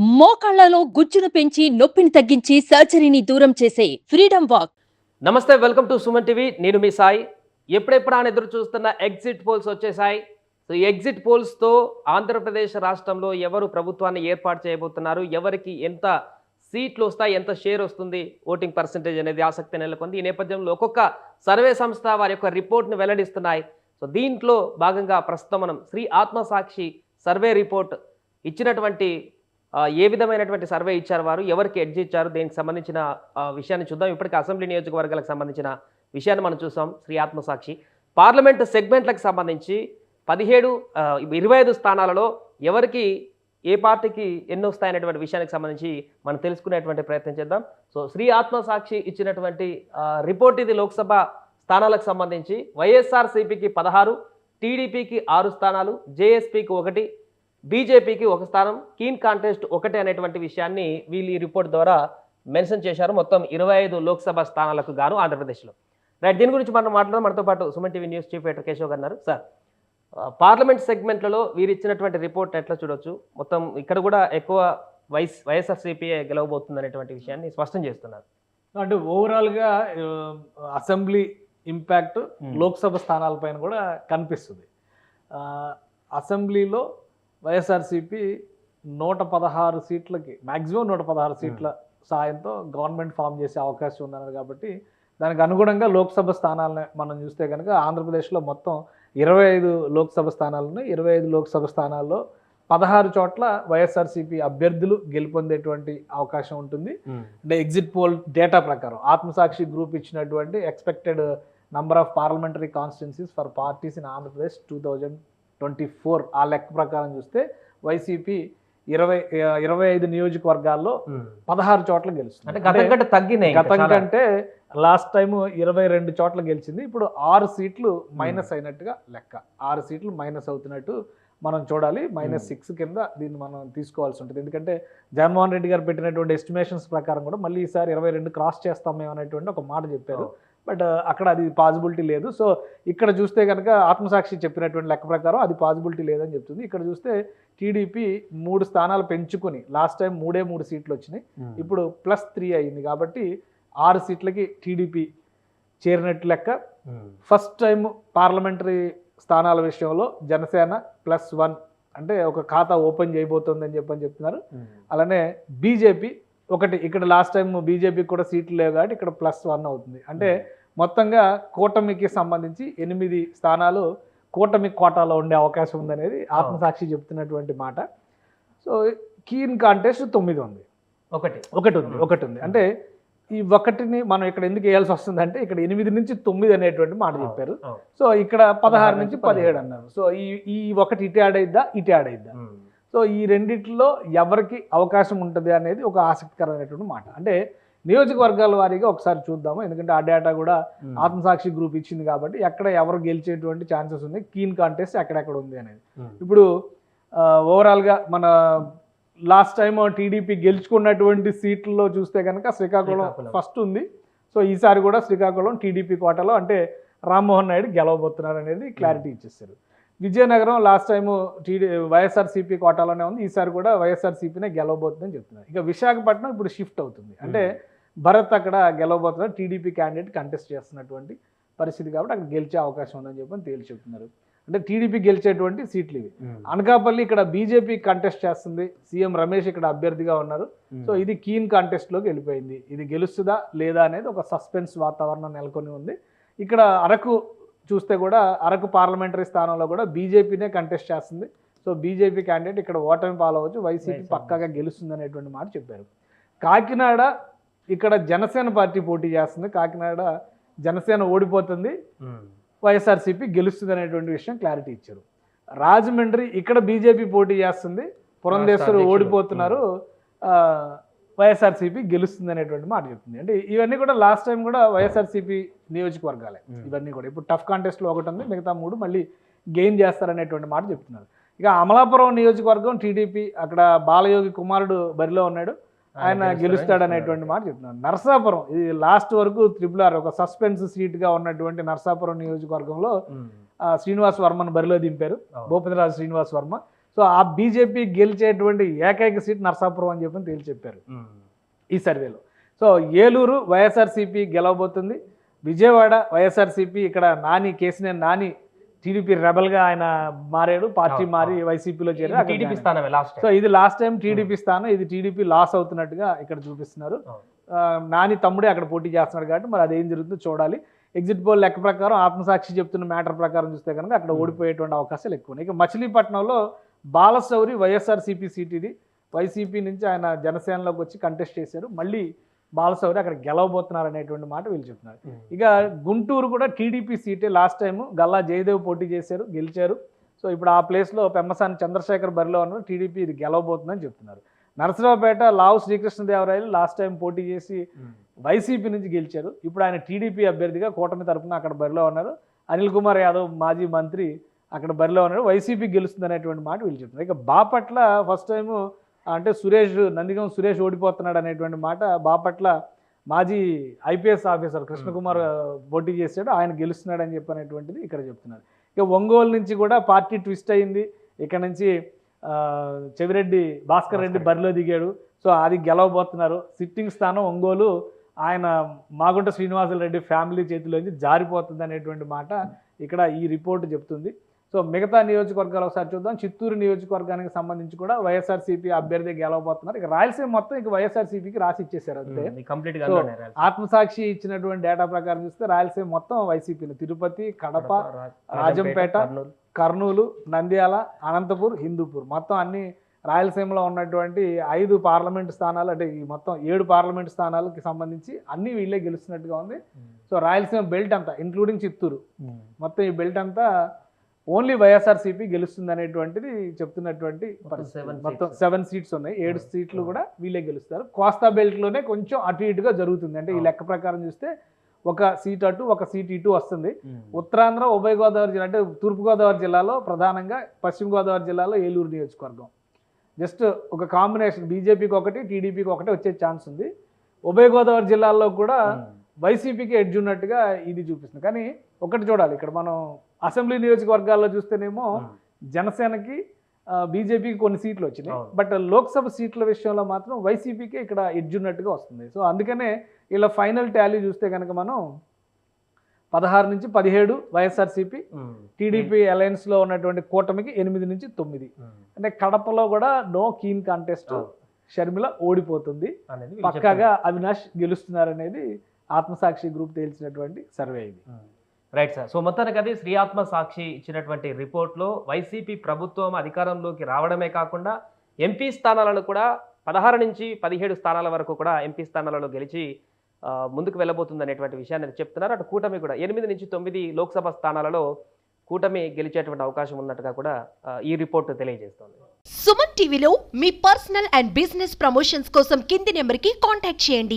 మోకాళ్లలో గుజ్జును పెంచి నొప్పిని తగ్గించి సర్జరీని దూరం చేసే ఫ్రీడమ్ వాక్. నమస్తే, వెల్కమ్ టు సుమన్ టీవీ. నేను మీ సాయి. ఎప్పుడెప్పుడు అని ఎదురు చూస్తున్న ఎగ్జిట్ పోల్స్ వచ్చేసాయి. సో ఈ ఎగ్జిట్ పోల్స్తో ఆంధ్రప్రదేశ్ రాష్ట్రంలో ఎవరు ప్రభుత్వాన్ని ఏర్పాటు చేయబోతున్నారు, ఎవరికి ఎంత సీట్లు వస్తాయి, ఎంత షేర్ వస్తుంది, ఓటింగ్ పర్సెంటేజ్ అనేది ఆసక్తి నెలకొంది. ఈ నేపథ్యంలో ఒక్కొక్క సర్వే సంస్థ వారి యొక్క రిపోర్ట్ని వెల్లడిస్తున్నాయి. సో దీంట్లో భాగంగా ప్రస్తుతం మనం శ్రీ ఆత్మసాక్షి సర్వే రిపోర్ట్ ఇచ్చినటువంటి ఏ విధమైనటువంటి సర్వే ఇచ్చారు, వారు ఎవరికి ఎడ్జ్ ఇచ్చారు, దీనికి సంబంధించిన విషయాన్ని చూద్దాం. ఇప్పటికీ అసెంబ్లీ నియోజకవర్గాలకు సంబంధించిన విషయాన్ని మనం చూసాం. శ్రీ ఆత్మసాక్షి పార్లమెంటు సెగ్మెంట్లకు సంబంధించి 25 స్థానాలలో ఎవరికి ఏ పార్టీకి ఎన్ని వస్తాయనేటువంటి విషయానికి సంబంధించి మనం తెలుసుకునేటువంటి ప్రయత్నం చేద్దాం. సో శ్రీ ఆత్మసాక్షి ఇచ్చినటువంటి రిపోర్ట్ ఇది. లోక్సభ స్థానాలకు సంబంధించి వైఎస్ఆర్సీపీకి 16, టీడీపీకి 6 స్థానాలు, జేఎస్పీకి 1, బీజేపీకి 1 స్థానం, కీన్ కాంటెస్ట్ 1 అనేటువంటి విషయాన్ని వీళ్ళు ఈ రిపోర్ట్ ద్వారా మెన్షన్ చేశారు. మొత్తం 25 లోక్సభ స్థానాలకు గాను ఆంధ్రప్రదేశ్లో. రైట్, దీని గురించి మనం మాట్లాడదాం. మనతో పాటు Suman TV news chief editor Keshav గారు ఉన్నారు. సార్, పార్లమెంట్ సెగ్మెంట్లలో వీరు ఇచ్చినటువంటి రిపోర్ట్ ఎట్లా చూడొచ్చు? మొత్తం ఇక్కడ కూడా ఎక్కువ వైఎస్ఆర్సీపీ గెలవబోతుంది అనేటువంటి విషయాన్ని స్పష్టం చేస్తున్నారు. అంటే ఓవరాల్గా అసెంబ్లీ ఇంపాక్ట్ లోక్సభ స్థానాలపైన కూడా కనిపిస్తుంది. అసెంబ్లీలో వైఎస్ఆర్సీపీ 116 సీట్లకి, మ్యాక్సిమం 116 సీట్ల సాయంతో గవర్నమెంట్ ఫామ్ చేసే అవకాశం ఉందన్నారు. కాబట్టి దానికి అనుగుణంగా లోక్సభ స్థానాలను మనం చూస్తే కనుక ఆంధ్రప్రదేశ్లో మొత్తం 25 లోక్సభ స్థానాలు ఉన్నాయి. 25 లోక్సభ స్థానాల్లో 16 చోట్ల వైఎస్ఆర్సీపీ అభ్యర్థులు గెలుపొందేటువంటి అవకాశం ఉంటుంది. అంటే ఎగ్జిట్ పోల్ డేటా ప్రకారం ఆత్మసాక్షి గ్రూప్ ఇచ్చినటువంటి expected number of parliamentary constituencies for parties in Andhra Pradesh 2024 ఆ లెక్క ప్రకారం చూస్తే వైసీపీ 25 నియోజకవర్గాల్లో 16 చోట్ల గెలుస్తుంది. అంటే గతం కంటే లాస్ట్ టైం 22 చోట్ల గెలిచింది. ఇప్పుడు 6 సీట్లు మైనస్ అయినట్టుగా లెక్క. 6 సీట్లు మైనస్ అవుతున్నట్టు మనం చూడాలి. -6 కింద దీన్ని మనం తీసుకోవాల్సి ఉంటుంది. ఎందుకంటే జగన్మోహన్ రెడ్డి గారు పెట్టినటువంటి ఎస్టిమేషన్స్ ప్రకారం కూడా మళ్ళీ ఈసారి 22 క్రాస్ చేస్తామేమో అనేటువంటి ఒక మాట చెప్పారు. బట్ అక్కడ అది పాసిబిలిటీ లేదు. సో ఇక్కడ చూస్తే కనుక ఆత్మసాక్షి చెప్పినటువంటి లెక్క ప్రకారం అది పాసిబిలిటీ లేదని చెప్తుంది. ఇక్కడ చూస్తే టీడీపీ 3 స్థానాలు పెంచుకుని, లాస్ట్ టైం 3 సీట్లు వచ్చినాయి, ఇప్పుడు +3 అయింది. కాబట్టి 6 సీట్లకి టీడీపీ చేరినట్టు లెక్క. ఫస్ట్ టైం పార్లమెంటరీ స్థానాల విషయంలో జనసేన +1 అంటే ఒక ఖాతా ఓపెన్ చేయబోతోందని చెప్తున్నారు. అలానే బీజేపీ 1, ఇక్కడ లాస్ట్ టైం బీజేపీకి కూడా సీట్లు లేవు కాబట్టి ఇక్కడ +1 అవుతుంది. అంటే మొత్తంగా కూటమికి సంబంధించి 8 స్థానాలు కూటమి కోటాలో ఉండే అవకాశం ఉందనేది ఆత్మసాక్షి చెప్తున్నటువంటి మాట. సో కీన్ కాంటెస్ట్ 9 ఉంది, ఒకటి ఉంది. అంటే ఈ 1ని మనం ఇక్కడ ఎందుకు వేయాల్సి వస్తుంది అంటే ఇక్కడ 8 నుంచి 9 అనేటువంటి మాట చెప్పారు. సో ఇక్కడ 16 నుంచి 17 అన్నారు. సో ఈ 1 ఇటు యాడ్ అయిద్దా? సో ఈ రెండిట్లో ఎవరికి అవకాశం ఉంటుంది అనేది ఒక ఆసక్తికరమైనటువంటి మాట. అంటే నియోజకవర్గాల వారీగా ఒకసారి చూద్దాము. ఎందుకంటే ఆ డేటా కూడా ఆత్మసాక్షి గ్రూప్ ఇచ్చింది కాబట్టి ఎక్కడ ఎవరు గెలిచేటువంటి ఛాన్సెస్ ఉంది, కీన్ కాంటెస్ట్ ఎక్కడెక్కడ ఉంది అనేది. ఇప్పుడు ఓవరాల్గా మన లాస్ట్ టైం టీడీపీ గెలుచుకున్నటువంటి సీట్లలో చూస్తే కనుక శ్రీకాకుళం ఫస్ట్ ఉంది. సో ఈసారి కూడా శ్రీకాకుళం టీడీపీ కోటాలో అంటే రామ్మోహన్ నాయుడు గెలవబోతున్నారు అనేది క్లారిటీ ఇచ్చేస్తారు. విజయనగరం లాస్ట్ టైము వైఎస్ఆర్సీపీ కోటాలోనే ఉంది, ఈసారి కూడా వైఎస్ఆర్సీపీనే గెలవబోతుందని చెప్తున్నారు. ఇక విశాఖపట్నం ఇప్పుడు షిఫ్ట్ అవుతుంది. అంటే భరత్ అక్కడ గెలవబోతున్నారు, టీడీపీ క్యాండిడేట్ కంటెస్ట్ చేస్తున్నటువంటి పరిస్థితి కాబట్టి అక్కడ గెలిచే అవకాశం ఉందని తేల్చి చెప్తున్నారు. అంటే టీడీపీ గెలిచేటువంటి సీట్లు ఇవి. అనకాపల్లి ఇక్కడ బీజేపీ కంటెస్ట్ చేస్తుంది, సీఎం రమేష్ ఇక్కడ అభ్యర్థిగా ఉన్నారు. సో ఇది కీన్ కాంటెస్ట్లోకి వెళ్ళిపోయింది. ఇది గెలుస్తుందా లేదా అనేది ఒక సస్పెన్స్ వాతావరణం నెలకొని ఉంది. ఇక్కడ అరకు చూస్తే కూడా అరకు పార్లమెంటరీ స్థానంలో కూడా బీజేపీనే కంటెస్ట్ చేస్తుంది. సో బీజేపీ క్యాండిడేట్ ఇక్కడ ఓటమి పాలవచ్చు, వైసీపీ పక్కాగా గెలుస్తుంది అనేటువంటి మాట చెప్పారు. కాకినాడ ఇక్కడ జనసేన పార్టీ పోటీ చేస్తుంది, కాకినాడ జనసేన ఓడిపోతుంది, వైఎస్ఆర్సీపీ గెలుస్తుంది అనేటువంటి విషయం క్లారిటీ ఇచ్చారు. రాజమండ్రి ఇక్కడ బీజేపీ పోటీ చేస్తుంది, పురంధేశ్వరు ఓడిపోతున్నారు, వైఎస్ఆర్సీపీ గెలుస్తుంది అనేటువంటి మాట చెప్తుంది. అంటే ఇవన్నీ కూడా లాస్ట్ టైం కూడా వైఎస్ఆర్సీపీ నియోజకవర్గాలే ఇవన్నీ కూడా. ఇప్పుడు టఫ్ కాంటెస్ట్లో ఒకటి ఉంది, మిగతా 3 మళ్ళీ గెయిన్ చేస్తారనేటువంటి మాట చెప్తున్నారు. ఇక అమలాపురం నియోజకవర్గం టీడీపీ, అక్కడ బాలయోగి కుమారుడు బరిలో ఉన్నాడు, ఆయన గెలుస్తాడనేటువంటి మాట చెప్తున్నారు. నరసాపురం ఇది లాస్ట్ వరకు RRR ఒక సస్పెన్స్ సీట్గా ఉన్నటువంటి నరసాపురం నియోజకవర్గంలో శ్రీనివాస్ వర్మను బరిలో దింపారు, భూపతిరాజు శ్రీనివాస్ వర్మ. సో సో ఆ బీజేపీ గెలిచేటువంటి ఏకైక సీట్ నరసాపురం అని చెప్పని తేల్చి చెప్పారు ఈ సర్వేలో. సో ఏలూరు వైఎస్ఆర్సీపీ గెలవబోతుంది. విజయవాడ వైఎస్ఆర్సీపీ, ఇక్కడ నాని కేసినేని నాని టీడీపీ రెబల్గా ఆయన మారాడు, పార్టీ మారి వైసీపీలో చేరారు. టీడీపీ స్థానమే లాస్ట్. సో ఇది లాస్ట్ టైం టీడీపీ స్థానం, ఇది టీడీపీ లాస్ అవుతున్నట్టుగా ఇక్కడ చూపిస్తున్నారు. నాని తమ్ముడే అక్కడ పోటీ చేస్తున్నాడు కాబట్టి మరి అదేం జరుగుతుందో చూడాలి. ఎగ్జిట్ పోల్ లెక్క ప్రకారం ఆత్మసాక్షి చెప్తున్న మ్యాటర్ ప్రకారం చూస్తే కనుక అక్కడ ఓడిపోయేటువంటి అవకాశాలు ఎక్కువ ఉన్నాయి. ఇక మచిలీపట్నంలో బాలశౌరి వైఎస్ఆర్సీపీ సీట్ ఇది. వైసీపీ నుంచి ఆయన జనసేనలోకి వచ్చి కంటెస్ట్ చేశారు. మళ్ళీ బాలశౌరి అక్కడ గెలవబోతున్నారు అనేటువంటి మాట వీళ్ళు చెప్తున్నారు. ఇక గుంటూరు కూడా టీడీపీ సీటే. లాస్ట్ టైం గల్లా జయదేవ్ పోటీ చేశారు, గెలిచారు. సో ఇప్పుడు ఆ ప్లేస్లో పెమ్మసాని చంద్రశేఖర్ బరిలో ఉన్నారు. టీడీపీ ఇది గెలవబోతుందని చెప్తున్నారు. నరసరావుపేట లావు శ్రీకృష్ణదేవరాయలు లాస్ట్ టైం పోటీ చేసి వైసీపీ నుంచి గెలిచారు. ఇప్పుడు ఆయన టీడీపీ అభ్యర్థిగా కూటమి తరఫున అక్కడ బరిలో ఉన్నారు. అనిల్ కుమార్ యాదవ్ మాజీ మంత్రి అక్కడ బరిలో ఉన్నారు. వైసీపీ గెలుస్తుంది అనేటువంటి మాట వీళ్ళు చెప్తున్నారు. ఇక బాపట్ల ఫస్ట్ టైము అంటే నందిగం సురేష్ ఓడిపోతున్నాడు అనేటువంటి మాట. బాపట్ల మాజీ ఐపీఎస్ ఆఫీసర్ కృష్ణకుమార్ పోటీ చేశాడు, ఆయన గెలుస్తున్నాడు అని చెప్పనేటువంటిది ఇక్కడ చెప్తున్నారు. ఇక ఒంగోలు నుంచి కూడా పార్టీ ట్విస్ట్ అయింది. ఇక్కడ నుంచి చెవిరెడ్డి భాస్కర్ రెడ్డి బరిలో దిగాడు. సో అది గెలవబోతున్నారు. సిట్టింగ్ స్థానం ఒంగోలు ఆయన మాగుంట శ్రీనివాసులు రెడ్డి ఫ్యామిలీ చేతిలోంచి జారిపోతుంది అనేటువంటి మాట ఇక్కడ ఈ రిపోర్ట్ చెప్తుంది. సో మిగతా నియోజకవర్గాలు ఒకసారి చూద్దాం. చిత్తూరు నియోజకవర్గానికి సంబంధించి కూడా వైఎస్ఆర్సీపీ అభ్యర్థి గెలవబోతున్నారు. ఇక రాయలసీమ మొత్తం ఇక వైఎస్ఆర్సీపీకి రాసి ఇచ్చేసారు అంతే. కంప్లీట్. ఆత్మసాక్షి ఇచ్చినటువంటి డేటా ప్రకారం చూస్తే రాయలసీమ మొత్తం వైసీపీలు. తిరుపతి, కడప, రాజంపేట, కర్నూలు, నంద్యాల, అనంతపూర్, హిందూపూర్ మొత్తం అన్ని రాయలసీమలో ఉన్నటువంటి 5 పార్లమెంట్ స్థానాలు, అంటే ఈ మొత్తం 7 పార్లమెంట్ స్థానాలకి సంబంధించి అన్ని వీళ్ళే గెలుస్తున్నట్టుగా ఉంది. సో రాయలసీమ బెల్ట్ అంతా ఇంక్లూడింగ్ చిత్తూరు మొత్తం ఈ బెల్ట్ అంతా ఓన్లీ వైఎస్ఆర్సీపీ గెలుస్తుంది అనేటువంటిది చెప్తున్నటువంటి మొత్తం 7 సీట్స్ ఉన్నాయి. 7 సీట్లు కూడా వీళ్ళే గెలుస్తారు. కోస్తా బెల్ట్లోనే కొంచెం అటు ఇటుగా జరుగుతుంది. అంటే ఈ లెక్క ప్రకారం చూస్తే ఒక సీట్ అటు ఒక సీట్ ఇటు వస్తుంది. ఉత్తరాంధ్ర, ఉభయ గోదావరి జిల్లా అంటే తూర్పుగోదావరి జిల్లాలో ప్రధానంగా, పశ్చిమ గోదావరి జిల్లాలో ఏలూరు నియోజకవర్గం జస్ట్ ఒక కాంబినేషన్, బీజేపీకి ఒకటి టీడీపీకి ఒకటి వచ్చే ఛాన్స్ ఉంది. ఉభయ గోదావరి జిల్లాల్లో కూడా వైసీపీకి ఎడ్జ్ ఉన్నట్టుగా ఇది చూపిస్తుంది. కానీ ఒకటి చూడాలి, ఇక్కడ మనం అసెంబ్లీ నియోజకవర్గాల్లో చూస్తేనేమో జనసేనకి బీజేపీకి కొన్ని సీట్లు వచ్చినాయి. బట్ లోక్సభ సీట్ల విషయంలో మాత్రం వైసీపీకి ఇక్కడ ఎడ్జ్ ఉన్నట్టుగా వస్తుంది. సో అందుకనే ఇలా ఫైనల్ టాలీ చూస్తే కనుక మనం 16 నుంచి 17 వైఎస్ఆర్సీపీ, టీడీపీ అలయన్స్లో ఉన్నటువంటి కూటమికి 8 నుంచి 9. అంటే కడపలో కూడా నో కీన్ కాంటెస్ట్, షర్మిల ఓడిపోతుంది, పక్కాగా అవినాష్ గెలుస్తున్నారనేది ఆత్మసాక్షి గ్రూప్ తేల్చినటువంటి సర్వే ఇది. Right sir. సో మొత్తానికి అది శ్రీ ఆత్మసాక్షి ఇచ్చినటువంటి రిపోర్ట్లో వైసీపీ ప్రభుత్వం అధికారంలోకి రావడమే కాకుండా ఎంపీ స్థానాలను కూడా 16 నుంచి 17 స్థానాల వరకు కూడా ఎంపీ స్థానాలలో గెలిచి ముందుకు వెళ్ళబోతుంది అనేటువంటి విషయాన్ని చెప్తున్నారు. అటు కూటమి కూడా 8 నుంచి 9 లోక్సభ స్థానాలలో కూటమి గెలిచేటువంటి అవకాశం ఉన్నట్టుగా కూడా ఈ రిపోర్ట్ తెలియజేస్తోంది. సుమన్ టీవీలో మీ పర్సనల్ అండ్ బిజినెస్ ప్రమోషన్స్ కోసం కింది నెంబర్కి కాంటాక్ట్ చేయండి.